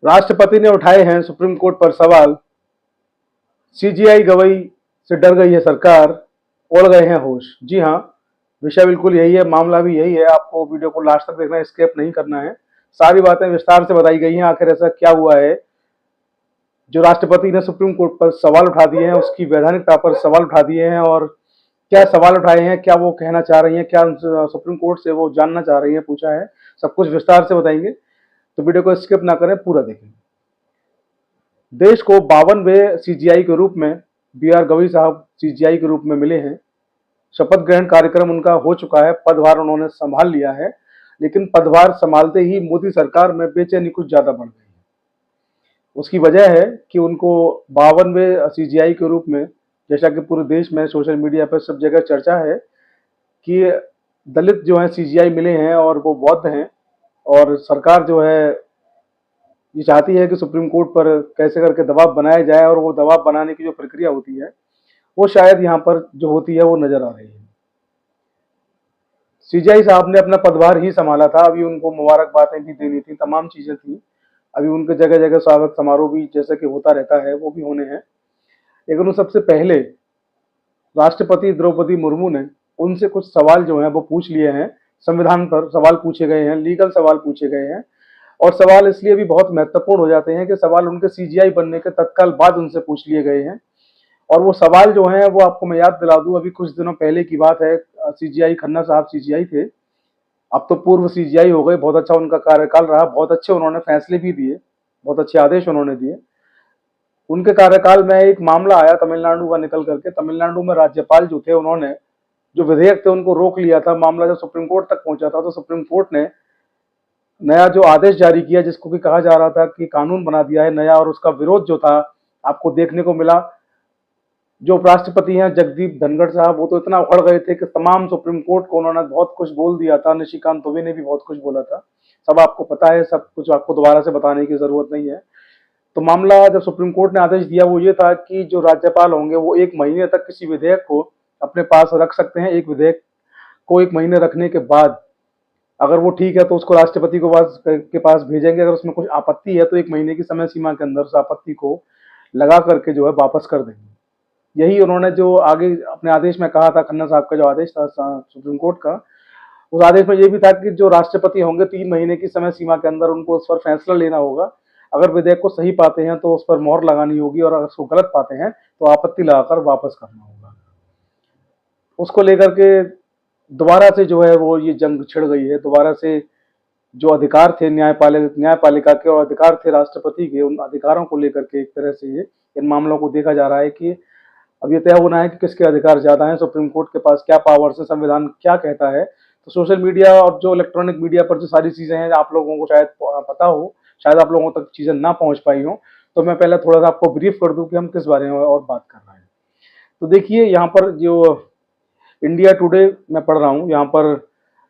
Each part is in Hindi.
राष्ट्रपति ने उठाए हैं सुप्रीम कोर्ट पर सवाल। सीजीआई गवई से डर गई है सरकार, उड़ गए हैं होश। जी हाँ, विषय बिल्कुल यही है, मामला भी यही है। आपको वीडियो को लास्ट तक देखना है, स्किप नहीं करना है। सारी बातें विस्तार से बताई गई हैं, आखिर ऐसा क्या हुआ है। जो राष्ट्रपति ने सुप्रीम कोर्ट पर सवाल उठा दिए हैं, उसकी वैधानिकता पर सवाल उठा दिए हैं, और क्या सवाल उठाए हैं, क्या वो कहना चाह रही हैं, क्या सुप्रीम कोर्ट से वो जानना चाह रही हैं, पूछा है, सब कुछ विस्तार से बताएंगे। तो वीडियो को स्किप ना करें, पूरा देखें। देश को 52वें सीजीआई के रूप में बी आर गवई साहब सीजीआई के रूप में मिले हैं। शपथ ग्रहण कार्यक्रम उनका हो चुका है, पदभार उन्होंने संभाल लिया है। लेकिन पदभार संभालते ही मोदी सरकार में बेचैनी कुछ ज्यादा बढ़ गई है। उसकी वजह है कि उनको 52वें सीजीआई के रूप में, जैसा कि पूरे देश में सोशल मीडिया पर सब जगह चर्चा है कि दलित जो है सीजीआई मिले हैं और वो बौद्ध हैं, और सरकार जो है ये चाहती है कि सुप्रीम कोर्ट पर कैसे करके दबाव बनाया जाए, और वो दबाव बनाने की जो प्रक्रिया होती है वो शायद यहाँ पर जो होती है वो नजर आ रही है। सीजीआई साहब ने अपना पदभार ही संभाला था, अभी उनको मुबारकबादें भी देनी थी, तमाम चीजें थी। अभी उनके जगह जगह स्वागत समारोह भी जैसे कि होता रहता है वो भी होने हैं। लेकिन उन सबसे पहले राष्ट्रपति द्रौपदी मुर्मू ने उनसे कुछ सवाल जो है वो पूछ लिए हैं। संविधान पर सवाल पूछे गए हैं, लीगल सवाल पूछे गए हैं। और सवाल इसलिए भी बहुत महत्वपूर्ण हो जाते हैं कि सवाल उनके सीजीआई बनने के तत्काल बाद उनसे पूछ लिए गए हैं। और वो सवाल जो है वो आपको मैं याद दिला दूं, अभी कुछ दिनों पहले की बात है। सीजीआई खन्ना साहब सीजीआई थे, अब तो पूर्व सीजीआई हो गए। बहुत अच्छा उनका कार्यकाल रहा, बहुत अच्छे उन्होंने फैसले भी दिए, बहुत अच्छे आदेश उन्होंने दिए। उनके कार्यकाल में एक मामला आया तमिलनाडु का निकल करके। तमिलनाडु में राज्यपाल जो थे, उन्होंने जो विधेयक थे उनको रोक लिया था। मामला जब सुप्रीम कोर्ट तक पहुंचा था तो सुप्रीम कोर्ट ने नया जो आदेश जारी किया, जिसको कि कहा जा रहा था कि कानून बना दिया है नया, और उसका विरोध जो था आपको देखने को मिला। जो उपराष्ट्रपति हैं जगदीप धनखड़ साहब, वो तो इतना उखड़ गए थे कि तमाम सुप्रीम कोर्ट को उन्होंने बहुत कुछ बोल दिया था। निशिकांत दुबे ने भी बहुत कुछ बोला था, सब आपको पता है, सब कुछ आपको दोबारा से बताने की जरूरत नहीं है। तो मामला जब सुप्रीम कोर्ट ने आदेश दिया वो ये था कि जो राज्यपाल होंगे वो 1 महीने तक किसी विधेयक को अपने पास रख सकते हैं। एक विधेयक को 1 महीने रखने के बाद अगर वो ठीक है तो उसको राष्ट्रपति के पास भेजेंगे। अगर उसमें कुछ आपत्ति है तो 1 महीने की समय सीमा के अंदर उस आपत्ति को लगा करके जो है वापस कर देंगे। यही उन्होंने जो आगे अपने आदेश में कहा था, खन्ना साहब का जो आदेश था सुप्रीम कोर्ट का, उस आदेश में ये भी था कि जो राष्ट्रपति होंगे 3 महीने की समय सीमा के अंदर उनको उस पर फैसला लेना होगा। अगर विधेयक को सही पाते हैं तो उस पर मोहर लगानी होगी, और अगर उसको गलत पाते हैं तो आपत्ति लगाकर वापस करना होगा। उसको लेकर के दोबारा से जो है वो ये जंग छिड़ गई है। दोबारा से जो अधिकार थे न्यायपालिका के और अधिकार थे राष्ट्रपति के, उन अधिकारों को लेकर के एक तरह से ये इन मामलों को देखा जा रहा है कि अब ये तय होना है कि किसके अधिकार ज्यादा हैं, सुप्रीम कोर्ट के पास क्या पावर्स है, संविधान क्या कहता है। तो सोशल मीडिया और जो इलेक्ट्रॉनिक मीडिया पर जो सारी चीजें हैं आप लोगों को शायद पता हो, शायद आप लोगों तक चीजें ना पहुंच पाई हो। तो मैं पहले थोड़ा सा आपको ब्रीफ कर दूं कि हम किस बारे में और बात कर रहे हैं। तो देखिए यहाँ पर जो इंडिया टुडे मैं पढ़ रहा हूँ, यहाँ पर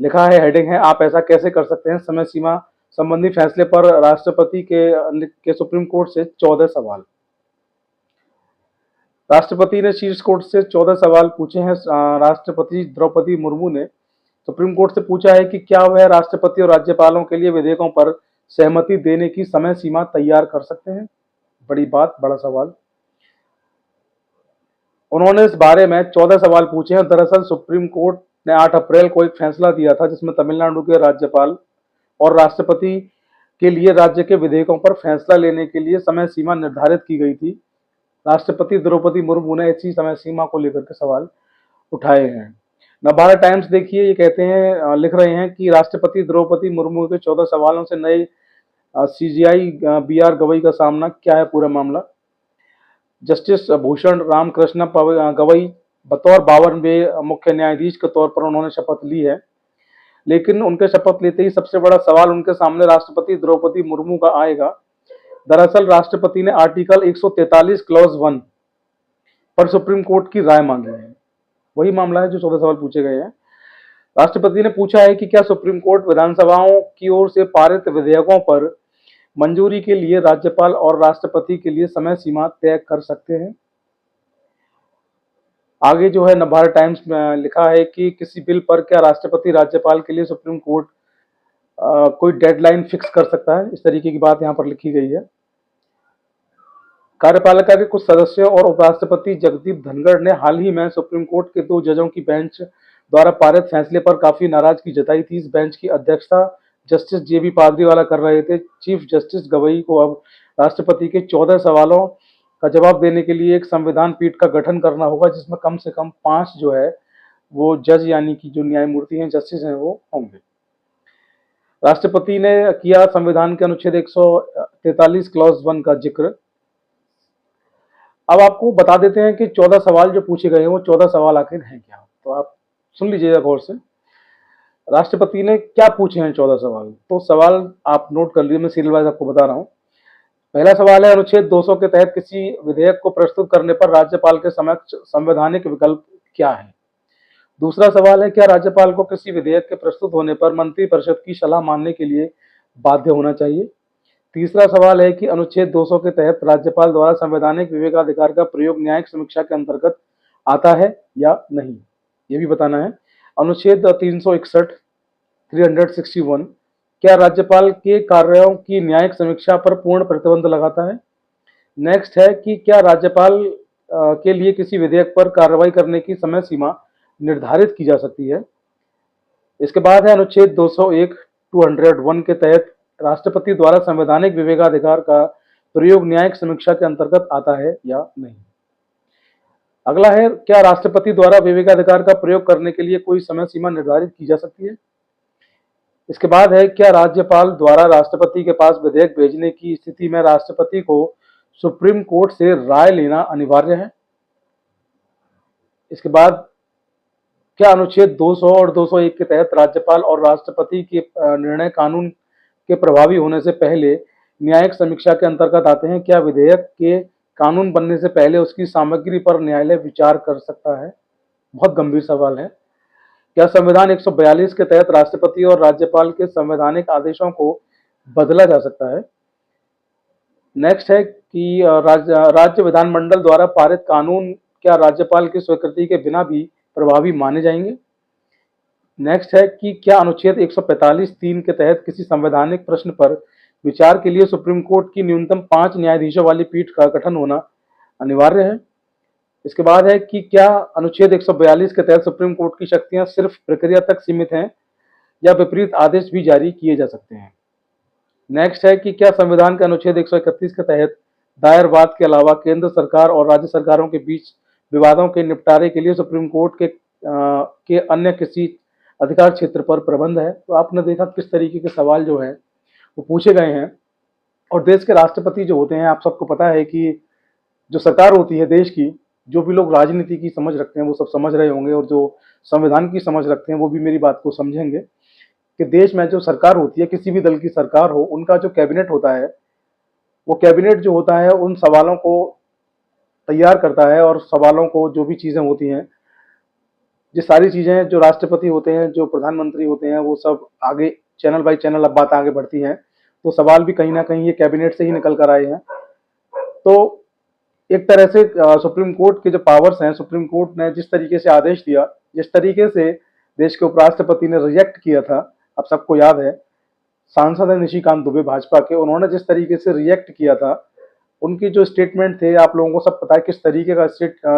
लिखा है, हेडिंग है, आप ऐसा कैसे कर सकते हैं, समय सीमा संबंधी फैसले पर राष्ट्रपति के सुप्रीम कोर्ट से 14 सवाल। राष्ट्रपति ने शीर्ष कोर्ट से 14 सवाल पूछे हैं। राष्ट्रपति द्रौपदी मुर्मू ने सुप्रीम कोर्ट से पूछा है कि क्या वह राष्ट्रपति और राज्यपालों के लिए विधेयकों पर सहमति देने की समय सीमा तैयार कर सकते हैं। बड़ी बात, बड़ा सवाल। उन्होंने इस बारे में 14 सवाल पूछे हैं। दरअसल सुप्रीम कोर्ट ने 8 अप्रैल को एक फैसला दिया था जिसमें तमिलनाडु के राज्यपाल और राष्ट्रपति के लिए राज्य के विधेयकों पर फैसला लेने के लिए समय सीमा निर्धारित की गई थी। राष्ट्रपति द्रौपदी मुर्मू ने इसी समय सीमा को लेकर के सवाल उठाए हैं। नवभारत टाइम्स देखिए, ये कहते हैं, लिख रहे हैं कि राष्ट्रपति द्रौपदी मुर्मू के 14 सवालों से नए सीजीआई बी आर गवई का सामना। क्या है पूरा मामला। जस्टिस भूषण रामकृष्ण गवई बतौर 52वें मुख्य न्यायाधीश के तौर पर उन्होंने शपथ ली है। लेकिन उनके शपथ लेते ही सबसे बड़ा सवाल उनके सामने राष्ट्रपति द्रौपदी मुर्मू का आएगा। दरअसल राष्ट्रपति ने आर्टिकल 143 क्लॉज 1 पर सुप्रीम कोर्ट की राय मांगी है। वही मामला है जो 14 सवाल पूछे गए हैं। राष्ट्रपति ने पूछा है कि क्या सुप्रीम कोर्ट विधानसभाओं की ओर से पारित विधेयकों पर मंजूरी के लिए राज्यपाल और राष्ट्रपति के लिए समय सीमा तय कर सकते हैं। आगे जो है नवभारत टाइम्स में लिखा है कि किसी बिल पर क्या राष्ट्रपति राज्यपाल के लिए सुप्रीम कोर्ट कोई डेडलाइन फिक्स कर सकता है, इस तरीके की बात यहाँ पर लिखी गई है। कार्यपालिका के कुछ सदस्यों और उपराष्ट्रपति जगदीप धनखड़ ने हाल ही में सुप्रीम कोर्ट के 2 जजों की बेंच द्वारा पारित फैसले पर काफी नाराजगी जताई थी। इस बेंच की अध्यक्षता जस्टिस जेबी पादरीवाला कर रहे थे। चीफ जस्टिस गवई को अब राष्ट्रपति के 14 सवालों का जवाब देने के लिए एक संविधान पीठ का गठन करना होगा, जिसमें कम से कम 5 जो है वो जज यानी कि जो न्यायमूर्ति हैं, जस्टिस हैं, वो होंगे। राष्ट्रपति ने किया संविधान के अनुच्छेद 143 क्लॉज 1 का जिक्र। अब आपको बता देते हैं कि 14 सवाल जो पूछे गए हैं वो 14 सवाल आखिर हैं क्या, तो आप सुन लीजिएगा गौर से। राष्ट्रपति ने क्या पूछे हैं 14 सवाल, तो सवाल आप नोट कर लीजिए, मैं सीरियल वाइज आपको बता रहा हूँ। पहला सवाल है, अनुच्छेद 200 के तहत किसी विधेयक को प्रस्तुत करने पर राज्यपाल के समक्ष संवैधानिक विकल्प क्या है। दूसरा सवाल है, क्या राज्यपाल को किसी विधेयक के प्रस्तुत होने पर मंत्रिपरिषद की सलाह मानने के लिए बाध्य होना चाहिए। तीसरा सवाल है कि अनुच्छेद 200 के तहत राज्यपाल द्वारा संवैधानिक विवेकाधिकार का प्रयोग न्यायिक समीक्षा के अंतर्गत आता है या नहीं, ये भी बताना है। अनुच्छेद 361 361 क्या राज्यपाल के कार्यों की न्यायिक समीक्षा पर पूर्ण प्रतिबंध लगाता है। नेक्स्ट है कि क्या राज्यपाल के लिए किसी विधेयक पर कार्रवाई करने की समय सीमा निर्धारित की जा सकती है। इसके बाद है अनुच्छेद 201 201 के तहत राष्ट्रपति द्वारा संवैधानिक विवेकाधिकार का प्रयोग न्यायिक समीक्षा के अंतर्गत आता है या नहीं। अगला है, क्या राष्ट्रपति द्वारा विवेकाधिकार का प्रयोग करने के लिए कोई समय सीमा निर्धारित की जा सकती है। इसके बाद है, क्या राज्यपाल द्वारा राष्ट्रपति के पास विधेयक भेजने की स्थिति में राष्ट्रपति को सुप्रीम कोर्ट से राय लेना अनिवार्य है। इसके बाद, क्या अनुच्छेद 200 और 201 के तहत राज्यपाल और राष्ट्रपति के निर्णय कानून के प्रभावी होने से पहले न्यायिक समीक्षा के अंतर्गत आते हैं। क्या विधेयक के कानून बनने से पहले उसकी सामग्री पर न्यायालय विचार कर सकता है। बहुत गंभीर सवाल है। क्या संविधान 142 के तहत राष्ट्रपति और राज्यपाल के संवैधानिक आदेशों को बदला जा सकता है। नेक्स्ट है कि राज्य विधानमंडल द्वारा पारित कानून क्या राज्यपाल की स्वीकृति के बिना भी प्रभावी माने जाएंगे। नेक्स्ट है कि क्या अनुच्छेद 145(3) के तहत किसी संवैधानिक प्रश्न पर विचार के लिए सुप्रीम कोर्ट की न्यूनतम 5 न्यायाधीशों वाली पीठ का गठन होना अनिवार्य है। इसके बाद है कि क्या अनुच्छेद 142 के तहत सुप्रीम कोर्ट की शक्तियां सिर्फ प्रक्रिया तक सीमित हैं या विपरीत आदेश भी जारी किए जा सकते हैं। नेक्स्ट है कि क्या संविधान के अनुच्छेद 131 के तहत दायर वाद के अलावा केंद्र सरकार और राज्य सरकारों के बीच विवादों के निपटारे के लिए सुप्रीम कोर्ट के अन्य किसी अधिकार क्षेत्र पर प्रबंध है। तो आपने देखा किस तरीके के सवाल जो है वो पूछे गए हैं। और देश के राष्ट्रपति जो होते हैं, आप सबको पता है कि जो सरकार होती है देश की, जो भी लोग राजनीति की समझ रखते हैं वो सब समझ रहे होंगे, और जो संविधान की समझ रखते हैं वो भी मेरी बात को समझेंगे कि देश में जो सरकार होती है, किसी भी दल की सरकार हो, उनका जो कैबिनेट होता है, वो कैबिनेट जो होता है उन सवालों को तैयार करता है, और सवालों को जो भी चीज़ें होती हैं, ये सारी चीज़ें जो राष्ट्रपति होते हैं, जो प्रधानमंत्री होते हैं, वो सब आगे चैनल बाई चैनल अब बात आगे बढ़ती है, तो सवाल भी कहीं ना कहीं ये कैबिनेट से ही निकल कर आए हैं। तो एक तरह से सुप्रीम कोर्ट के जो पावर्स हैं, सुप्रीम कोर्ट ने जिस तरीके से आदेश दिया, जिस तरीके से देश के उपराष्ट्रपति ने रिजेक्ट किया था, अब सबको याद है, सांसद है निशिकांत दुबे भाजपा के, उन्होंने जिस तरीके से रिजेक्ट किया था, उनकी जो स्टेटमेंट थे, आप लोगों को सब पता है किस तरीके का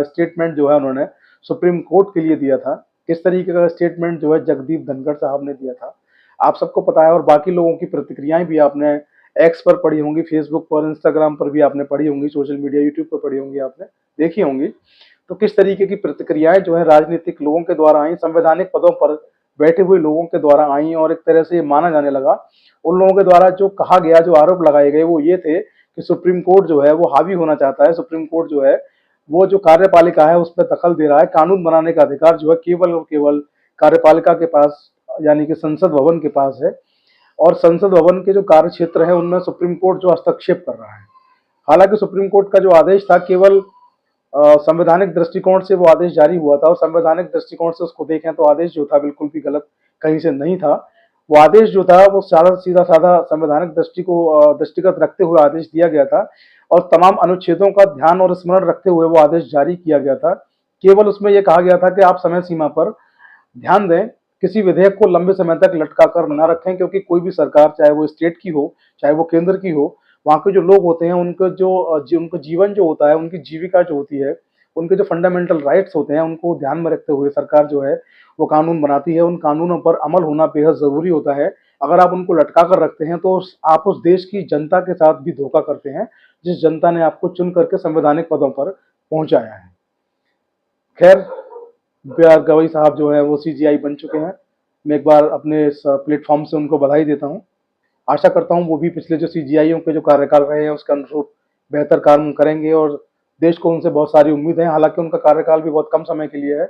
स्टेटमेंट जो है उन्होंने सुप्रीम कोर्ट के लिए दिया था, किस तरीके का स्टेटमेंट जो है जगदीप धनखड़ साहब ने दिया था, आप सबको पता है। और बाकी लोगों की प्रतिक्रियाएं भी आपने एक्स पर पढ़ी होंगी, फेसबुक पर, इंस्टाग्राम पर भी आपने पढ़ी होंगी, सोशल मीडिया यूट्यूब पर पढ़ी होंगी, आपने देखी होंगी। तो किस तरीके की प्रतिक्रियाएं जो है राजनीतिक लोगों के द्वारा आई, संवैधानिक पदों पर बैठे हुए लोगों के द्वारा आई, और एक तरह से माना जाने लगा, उन लोगों के द्वारा जो कहा गया, जो आरोप लगाए गए, वो ये थे कि सुप्रीम कोर्ट जो है वो हावी होना चाहता है, सुप्रीम कोर्ट जो है वो जो कार्यपालिका है उस पर दखल दे रहा है, कानून बनाने का अधिकार जो है केवल और केवल कार्यपालिका के पास यानी कि संसद भवन के पास है, और संसद भवन के जो कार्य क्षेत्र है उनमें सुप्रीम कोर्ट जो हस्तक्षेप कर रहा है। हालांकि सुप्रीम कोर्ट का जो आदेश था केवल संवैधानिक दृष्टिकोण से वो आदेश जारी हुआ था, और संवैधानिक दृष्टिकोण से उसको देखें तो आदेश जो था बिल्कुल भी गलत कहीं से नहीं था। वो आदेश जो था वो सीधा साधा संवैधानिक दृष्टिगत रखते हुए आदेश दिया गया था, और तमाम अनुच्छेदों का ध्यान और स्मरण रखते हुए वो आदेश जारी किया गया था। केवल उसमें यह कहा गया था कि आप समय सीमा पर ध्यान दें किसी विधेयक को लंबे समय तक लटका कर न रखें, क्योंकि कोई भी सरकार, चाहे वो स्टेट की हो चाहे वो केंद्र की हो, वहाँ के जो लोग होते हैं उनका उनका जीवन जो होता है, उनकी जीविका जो होती है, उनके जो फंडामेंटल राइट्स होते हैं, उनको ध्यान में रखते हुए सरकार जो है वो कानून बनाती है। उन कानूनों पर अमल होना बेहद जरूरी होता है। अगर आप उनको लटका कर रखते हैं तो आप उस देश की जनता के साथ भी धोखा करते हैं, जिस जनता ने आपको चुन करके संवैधानिक पदों पर पहुंचाया है। खैर, गवई साहब जो है वो सीजीआई बन चुके हैं। मैं एक बार अपने इस प्लेटफॉर्म से उनको बधाई देता हूँ। आशा करता हूँ वो भी पिछले जो सीजीआईओ के जो कार्यकाल रहे हैं उसके अनुरूप बेहतर काम करेंगे, और देश को उनसे बहुत सारी उम्मीद है। हालांकि उनका कार्यकाल भी बहुत कम समय के लिए है,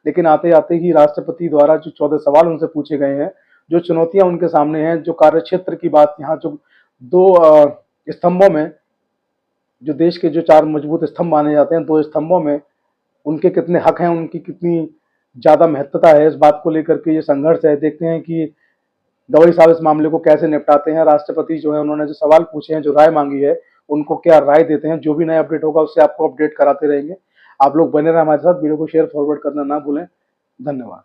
लेकिन आते आते ही राष्ट्रपति द्वारा जो 14 सवाल उनसे पूछे गए हैं, जो चुनौतियां उनके सामने हैं, जो कार्य क्षेत्र की बात, यहाँ जो दो स्तंभों में, जो देश के जो 4 मजबूत स्तंभ माने जाते हैं, 2 स्तंभों में उनके कितने हक हैं, उनकी कितनी ज्यादा महत्वता है, इस बात को लेकर के ये संघर्ष है। देखते हैं कि गवई साहब इस मामले को कैसे निपटाते हैं। राष्ट्रपति जो है उन्होंने जो सवाल पूछे हैं, जो राय मांगी है, उनको क्या राय देते हैं। जो भी नया अपडेट होगा उससे आपको अपडेट कराते रहेंगे। आप लोग बने रहें हमारे साथ। वीडियो को शेयर फॉरवर्ड करना ना भूलें। धन्यवाद।